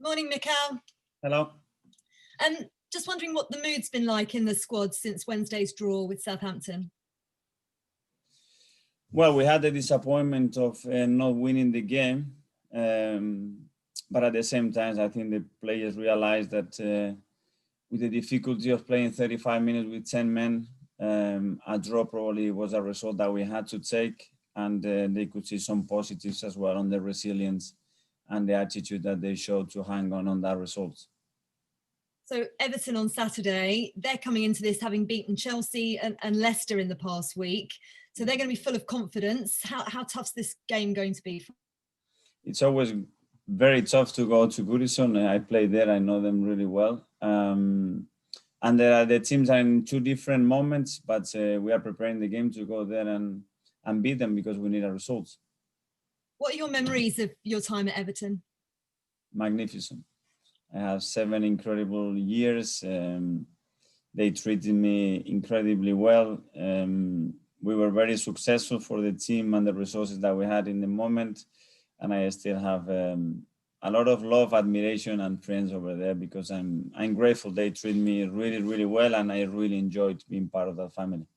Morning, Mikel. Hello. Just wondering what the mood's been like in the squad since Wednesday's draw with Southampton. Well, we had the disappointment of not winning the game, but at the same time, I think the players realized that with the difficulty of playing 35 minutes with 10 men, a draw probably was a result that we had to take, and they could see some positives as well on the resilience and the attitude that they showed to hang on that result. So Everton on Saturday, they're coming into this having beaten Chelsea and Leicester in the past week. So they're going to be full of confidence. How tough's this game going to be? It's always very tough to go to Goodison. I played there. I know them really well. And the teams are in two different moments, but we are preparing the game to go there and beat them because we need a result. What are your memories of your time at Everton? Magnificent. I have 7 incredible years. They treated me incredibly well. We were very successful for the team and the resources that we had in the moment. And I still have a lot of love, admiration, and friends over there because I'm grateful. They treat me really, really well, and I really enjoyed being part of that family.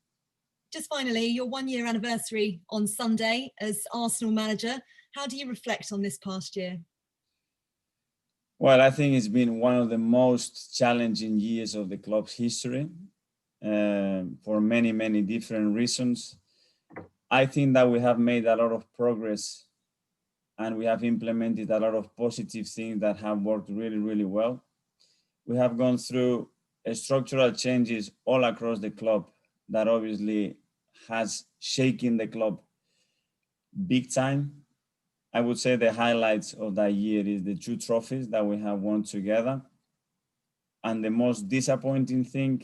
Just finally, your 1-year anniversary on Sunday as Arsenal manager. How do you reflect on this past year? Well, I think it's been one of the most challenging years of the club's history for many, many different reasons. I think that we have made a lot of progress and we have implemented a lot of positive things that have worked really, really well. We have gone through structural changes all across the club that obviously has shaken the club big time. I would say the highlights of that year is the 2 trophies that we have won together. And the most disappointing thing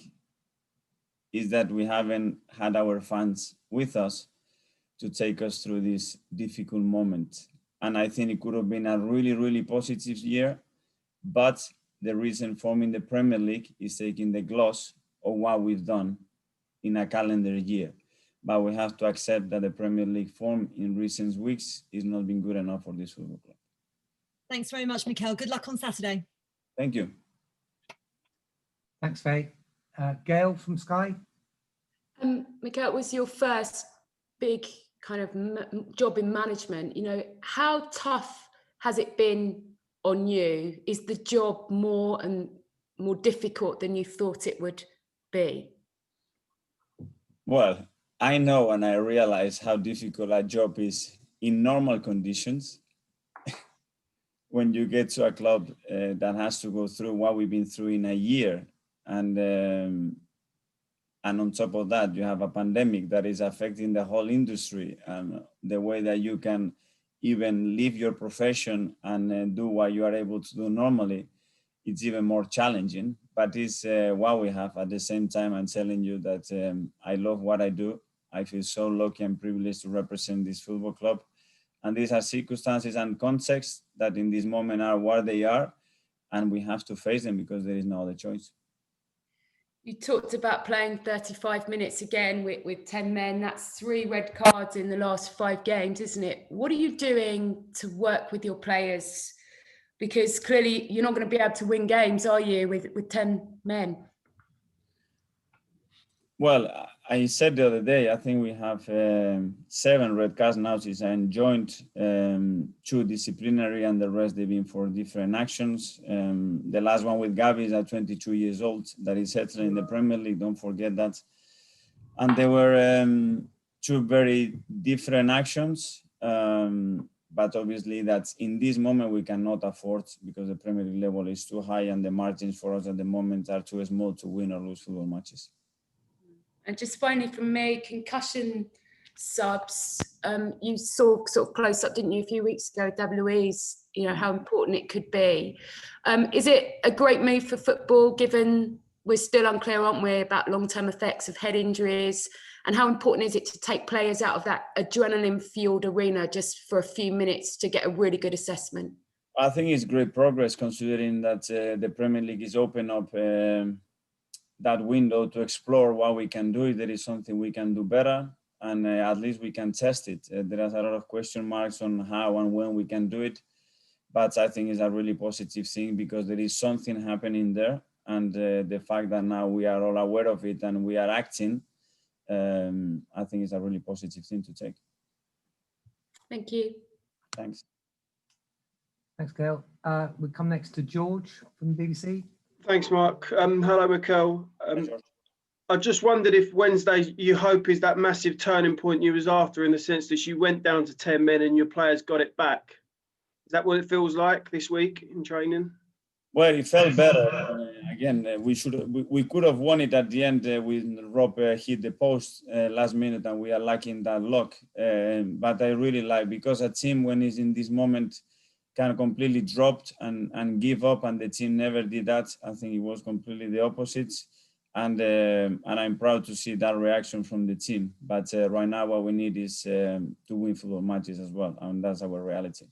is that we haven't had our fans with us to take us through this difficult moment. And I think it could have been a really, really positive year. But the reason forming the Premier League is taking the gloss of what we've done in a calendar year. But we have to accept that the Premier League form in recent weeks is not been good enough for this football club. Thanks very much, Mikel. Good luck on Saturday. Thank you. Thanks, Faye. Gail from Sky. Mikel, it was your first big kind of job in management. You know, how tough has it been on you? Is the job more difficult than you thought it would be? Well, I know and I realize how difficult a job is in normal conditions. When you get to a club that has to go through what we've been through in a year, and on top of that, you have a pandemic that is affecting the whole industry and the way that you can even leave your profession and do what you are able to do normally, it's even more challenging. But it's what we have. At the same time, I'm telling you that I love what I do. I feel so lucky and privileged to represent this football club. And these are circumstances and contexts that in this moment are what they are. And we have to face them because there is no other choice. You talked about playing 35 minutes again with 10 men. That's 3 red cards in the last 5 games, isn't it? What are you doing to work with your players? Because clearly you're not going to be able to win games, are you, with 10 men? Well, I said the other day, I think we have 7 red cards now since I joined, 2 disciplinary and the rest they've been for different actions. The last one with Gavi is at 22 years old, that is settling in the Premier League, don't forget that. And there were 2 very different actions, but obviously that's in this moment we cannot afford because the Premier League level is too high and the margins for us at the moment are too small to win or lose football matches. And just finally from me, concussion subs, you saw sort of close up, didn't you, a few weeks ago, David Luiz, you know, how important it could be. Is it a great move for football, given we're still unclear, aren't we, about long-term effects of head injuries? And how important is it to take players out of that adrenaline-fueled arena just for a few minutes to get a really good assessment? I think it's great progress considering that the Premier League is open up that window to explore what we can do. If there is something we can do better, and at least we can test it. There are a lot of question marks on how and when we can do it. but I think it's a really positive thing because there is something happening there. And the fact that now we are all aware of it and we are acting, I think it's a really positive thing to take. Thank you. Thanks. Thanks, Gail. We come next to George from the BBC. Thanks, Mark. Hello, Mikel. Hi, George. I just wondered if Wednesday you hope is that massive turning point you was after, in the sense that you went down to 10 men and your players got it back. Is that what it feels like this week in training? Well, it felt better. Again, we could have won it at the end when Rob hit the post last minute, and we are lacking that luck. But I really like, because a team when it's in this moment kind of completely dropped and give up, and the team never did that. I think it was completely the opposite. And I'm proud to see that reaction from the team. But right now, what we need is to win football matches as well, and that's our reality.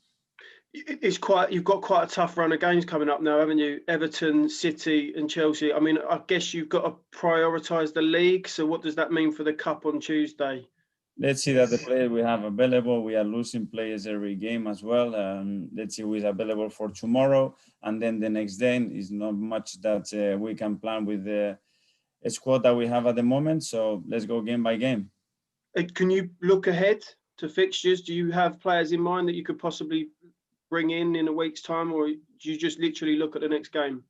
You've got quite a tough run of games coming up now, haven't you? Everton, City, and Chelsea. I mean, I guess you've got to prioritise the league. So what does that mean for the cup on Tuesday? Let's see that the players we have available. We are losing players every game as well. Let's see who is available for tomorrow, and then the next day is not much that we can plan with the squad that we have at the moment. So let's go game by game. Can you look ahead to fixtures? Do you have players in mind that you could possibly bring in a week's time, or do you just literally look at the next game?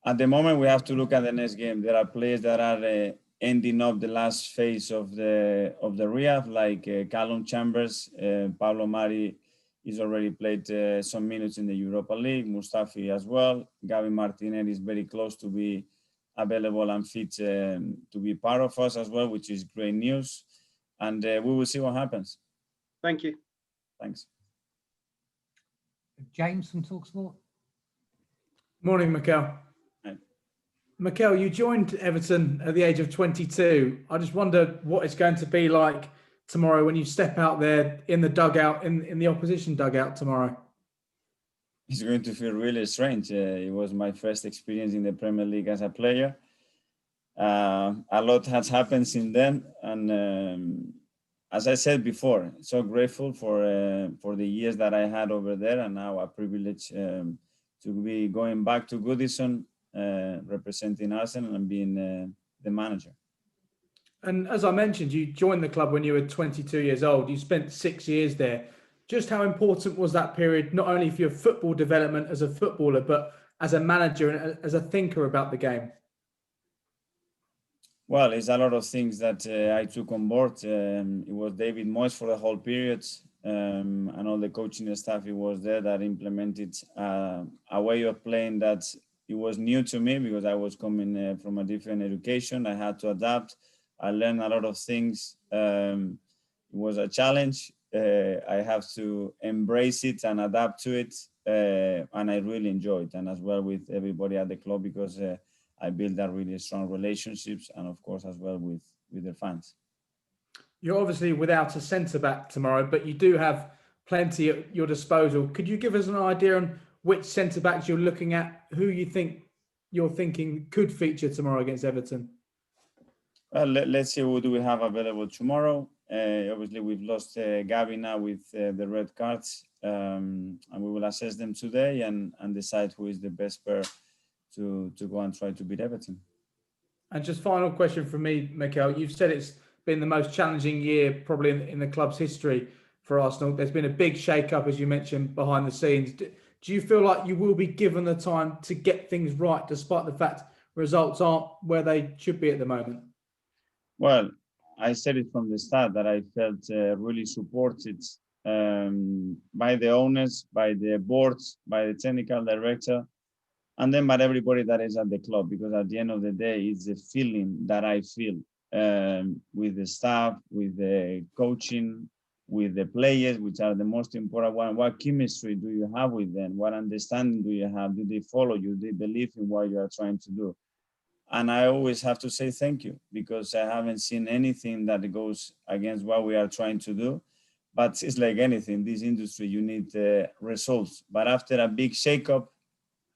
At the moment, we have to look at the next game. There are players that are ending up the last phase of the rehab, like Callum Chambers. Pablo Mari is already played some minutes in the Europa League. Mustafi as well. Gavi Martinez is very close to be available and fit to be part of us as well, which is great news. And we will see what happens. Thank you. Thanks. James from TalkSport. Morning, Mikel. Hi. Mikel, you joined Everton at the age of 22. I just wonder what it's going to be like tomorrow when you step out there in the dugout, in the opposition dugout tomorrow. It's going to feel really strange. It was my first experience in the Premier League as a player. A lot has happened since then, and as I said before, so grateful for the years that I had over there, and now a privilege to be going back to Goodison, representing Arsenal and being the manager. And as I mentioned, you joined the club when you were 22 years old. You spent 6 years there. Just how important was that period, not only for your football development as a footballer, but as a manager and as a thinker about the game? Well, it's a lot of things that I took on board. It was David Moyes for the whole period, and all the coaching staff. It was there that implemented a way of playing that it was new to me, because I was coming from a different education. I had to adapt. I learned a lot of things. It was a challenge. I have to embrace it and adapt to it, and I really enjoyed it, and as well with everybody at the club, because I built that really strong relationships, and of course as well with the fans. You're obviously without a centre-back tomorrow, but you do have plenty at your disposal. Could you give us an idea on which centre-backs you're looking at, who you're thinking could feature tomorrow against Everton? Well, let's see who do we have available tomorrow. Obviously, we've lost Gavi now with the red cards, and we will assess them today and decide who is the best pair to go and try to beat Everton. And just final question from me, Mikel. You've said it's been the most challenging year probably in the club's history for Arsenal. There's been a big shake-up, as you mentioned, behind the scenes. Do you feel like you will be given the time to get things right, despite the fact results aren't where they should be at the moment? Well, I said it from the start that I felt really supported by the owners, by the boards, by the technical director, and then by everybody that is at the club, because at the end of the day, it's the feeling that I feel with the staff, with the coaching, with the players, which are the most important one. What chemistry do you have with them? What understanding do you have? Do they follow you? Do they believe in what you are trying to do? And I always have to say thank you, because I haven't seen anything that goes against what we are trying to do. But it's like anything, this industry, you need results. But after a big shakeup,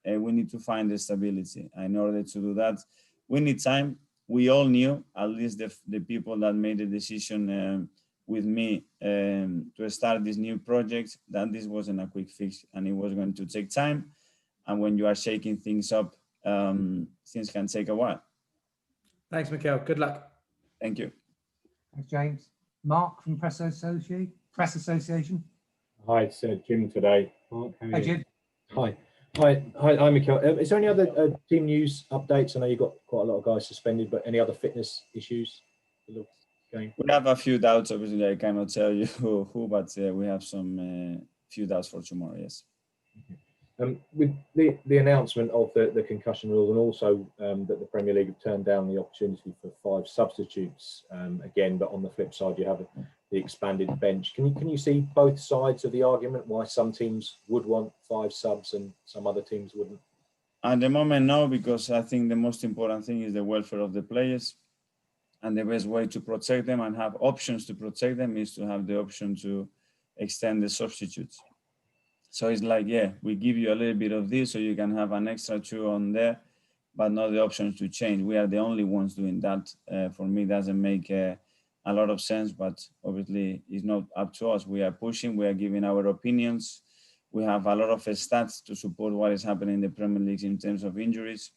we need to find the stability. In order to do that, we need time. We all knew, at least the people that made the decision with me to start this new project, that this wasn't a quick fix and it was going to take time. And when you are shaking things up, things can take a while. Thanks, Mikel. Good luck. Thank you. Thanks, James. Mark from Press Association. Hi, it's Jim today. Mark, how are Hey, you? Jim. Hi, Mikel. Is there any other team news updates? I know you've got quite a lot of guys suspended, but any other fitness issues? We have a few doubts. Obviously, I cannot tell you who, but we have some few doubts for tomorrow. Yes. With the announcement of the concussion rule, and also that the Premier League have turned down the opportunity for 5 substitutes again, but on the flip side, you have the expanded bench. Can you see both sides of the argument? Why some teams would want 5 subs and some other teams wouldn't? At the moment, no, because I think the most important thing is the welfare of the players, and the best way to protect them and have options to protect them is to have the option to extend the substitutes. So it's like, yeah, we give you a little bit of this so you can have an extra 2 on there, but not the options to change. We are the only ones doing that. For me, doesn't make a lot of sense, but obviously it's not up to us. We are pushing, we are giving our opinions. We have a lot of stats to support what is happening in the Premier League in terms of injuries,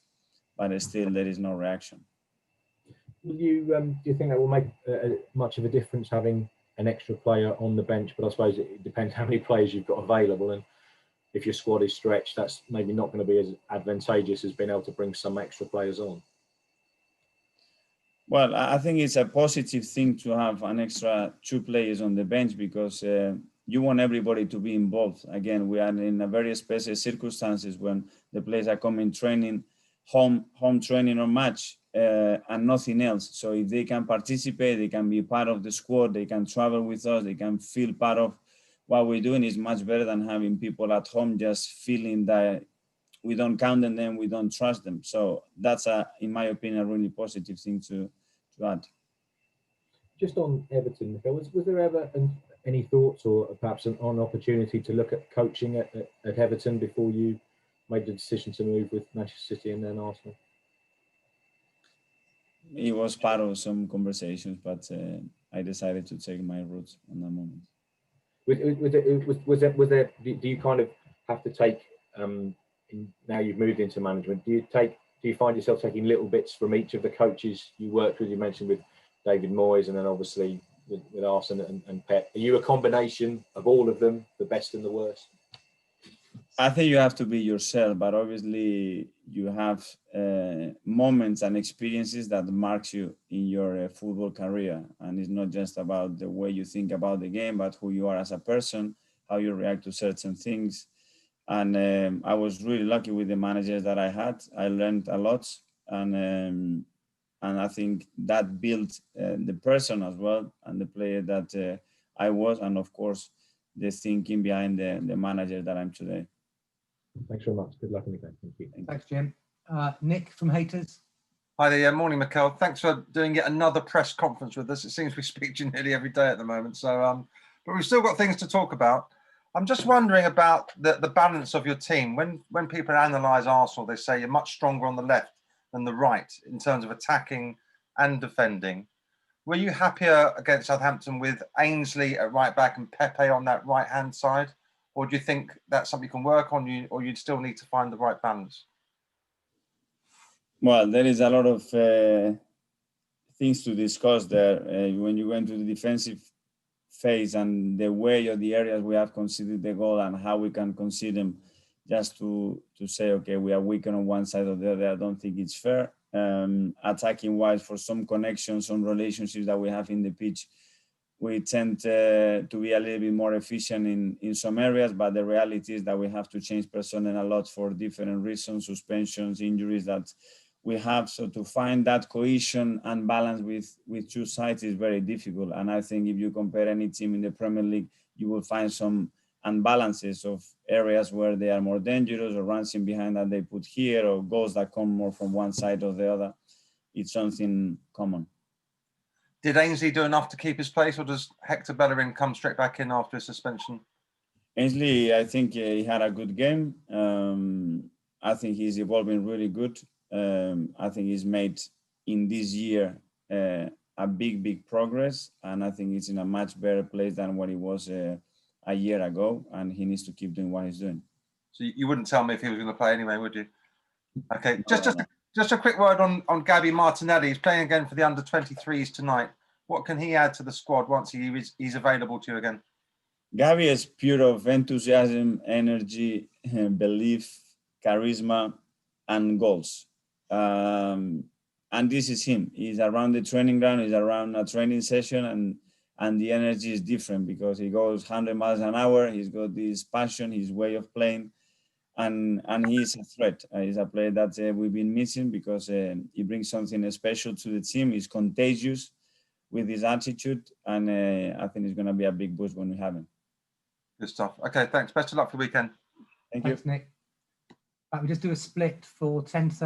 but still there is no reaction. Do you think that will make much of a difference having an extra player on the bench? But I suppose it depends how many players you've got available, and if your squad is stretched, that's maybe not going to be as advantageous as being able to bring some extra players on. Well, I think it's a positive thing to have an extra 2 players on the bench because you want everybody to be involved. Again, we are in a very special circumstances when the players are coming training, home training or match, and nothing else. So if they can participate, they can be part of the squad, they can travel with us, they can feel part of what we're doing, is much better than having people at home just feeling that we don't count on them, we don't trust them. So that's, in my opinion, a really positive thing to add. Just on Everton, Mikel, was there ever any thoughts or perhaps an opportunity to look at coaching at Everton before you made the decision to move with Manchester City and then Arsenal? It was part of some conversations, but I decided to take my route on that moment. Was there? Do you kind of have to take? Now you've moved into management. Do you find yourself taking little bits from each of the coaches you worked with? You mentioned with David Moyes, and then obviously with Arsene and Pep. Are you a combination of all of them, the best and the worst? I think you have to be yourself, but obviously you have moments and experiences that marks you in your football career. And it's not just about the way you think about the game, but who you are as a person, how you react to certain things. And I was really lucky with the managers that I had. I learned a lot, and I think that built the person as well, and the player that I was, and of course, the thinking behind the manager that I'm today. Thanks very much. Good luck in the game. Thank you. Thanks, Jim. Nick from Haters. Hi there. Morning, Mikel. Thanks for doing yet another press conference with us. It seems we speak to you nearly every day at the moment. So, but we've still got things to talk about. I'm just wondering about the balance of your team. When people analyse Arsenal, they say you're much stronger on the left than the right in terms of attacking and defending. Were you happier against Southampton with Ainsley at right back and Pepe on that right-hand side? Or do you think that's something you can work on, or you'd still need to find the right balance? Well, there is a lot of things to discuss there. When you go into the defensive phase and the way or the areas we have conceded the goal and how we can concede them, just to say, okay, we are weaker on one side or the other, I don't think it's fair. Attacking wise, for some connections, some relationships that we have in the pitch, we tend to be a little bit more efficient in some areas, but the reality is that we have to change personnel a lot for different reasons, suspensions, injuries that we have. So to find that cohesion and balance with 2 sides is very difficult. And I think if you compare any team in the Premier League, you will find some unbalances of areas where they are more dangerous, or runs in behind that they put here, or goals that come more from one side or the other. It's something common. Did Ainsley do enough to keep his place, or does Hector Bellerin come straight back in after his suspension? Ainsley, I think he had a good game. I think he's evolving really good. I think he's made in this year a a big progress, and I think it's in a much better place than what it was a year ago, and he needs to keep doing what he's doing. So you wouldn't tell me if he was going to play anyway, would you? Okay, No, just a quick word on Gabby Martinelli. He's playing again for the under-23s tonight. What can he add to the squad once he's available to you again? Gabi is pure of enthusiasm, energy, belief, charisma, and goals. And this is him. He's around the training ground, he's around a training session, and the energy is different because he goes 100 miles an hour. He's got this passion, his way of playing, and he's a threat. He's a player that we've been missing because he brings something special to the team. He's contagious with his attitude, and I think it's going to be a big boost when we have him. Good stuff. Okay, thanks. Best of luck for the weekend. Thank you. Thanks, Nick. Right, we just do a split for 10:30.